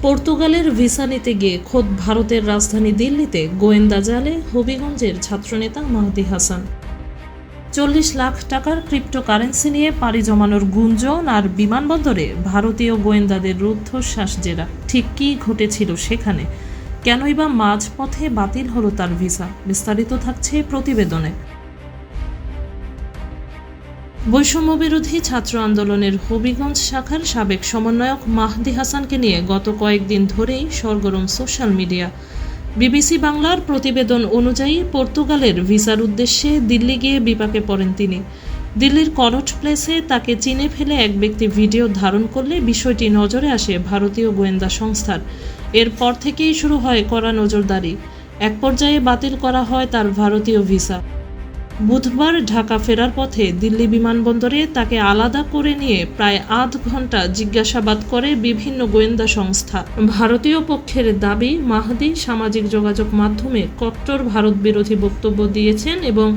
পর্তুগালের ভিসা নিতে গিয়ে খোদ ভারতের রাজধানী দিল্লিতে গোয়েন্দা জালে হবিগঞ্জের ছাত্রনেতা মাহদি হাসান। 40 লাখ টাকার ক্রিপ্টোকারেন্সি নিয়ে পাড়ি জমানোর গুঞ্জন আর বিমানবন্দরে ভারতীয় গোয়েন্দাদের রুদ্ধশ্বাস জেরা। ঠিক কী ঘটেছিল সেখানে? কেনই বা মাঝপথে বাতিল হলো তার ভিসা? বিস্তারিত থাকছে প্রতিবেদনে। বৈষম্যবিরোধী ছাত্র আন্দোলনের হবিগঞ্জ শাখার সাবেক সমন্বয়ক মাহদি হাসানকে নিয়ে গত কয়েকদিন ধরেই সরগরম সোশ্যাল মিডিয়া। বিবিসি বাংলার প্রতিবেদন অনুযায়ী পর্তুগালের ভিসার উদ্দেশ্যে দিল্লি গিয়ে বিপাকে পড়েন তিনি। দিল্লির কনট প্লেসে তাকে চিনে ফেলে এক ব্যক্তি ভিডিও ধারণ করলে বিষয়টি নজরে আসে ভারতীয় গোয়েন্দা সংস্থার। এরপর থেকেই শুরু হয় কড়া নজরদারি। এক পর্যায়ে বাতিল করা হয় তার ভারতীয় ভিসা। বুধবার ঢাকা ফেরার পথে দিল্লি বিমানবন্দরে তাকে আলাদা করে নিয়ে প্রায় আধ ঘন্টা জিজ্ঞাসাবাদ করে বিভিন্ন গোয়েন্দা সংস্থা। ভারতীয় পক্ষের দাবি, মাহদি সামাজিক যোগাযোগ মাধ্যমে কট্টর ভারত বিরোধী বক্তব্য দিয়েছেন এবং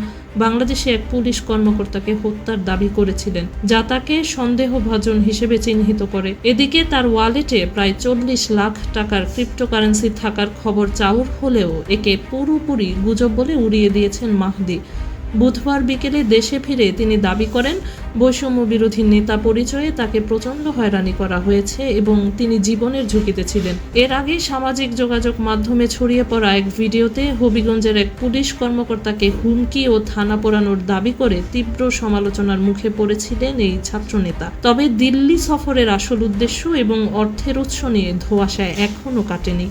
বাংলাদেশে এক পুলিশ কর্মকর্তাকে হত্যার দাবি করেছিলেন, যা তাকে সন্দেহভাজন হিসেবে চিহ্নিত করে। এদিকে তার ওয়ালেটে প্রায় 40 লাখ টাকার ক্রিপ্টোকারেন্সি থাকার খবর চাউর হলেও একে পুরোপুরি গুজব বলে উড়িয়ে দিয়েছেন মাহদি। বুধবার বিকেলে দেশে ফিরে তিনি দাবি করেন, বৈষম্য বিরোধী নেতা পরিচয়ে তাকে প্রচণ্ড হয়রানি করা হয়েছে এবং তিনি জীবনের ঝুঁকিতে ছিলেন। এর আগে সামাজিক যোগাযোগ মাধ্যমে ছড়িয়ে পড়া এক ভিডিওতে হবিগঞ্জের এক পুলিশ কর্মকর্তাকে হুমকি ও থানা পোড়ানোর দাবি করে তীব্র সমালোচনার মুখে পড়েছিলেন এই ছাত্রনেতা। তবে দিল্লি সফরের আসল উদ্দেশ্য এবং অর্থের উৎস নিয়ে ধোঁয়াশায় এখনও কাটেনি।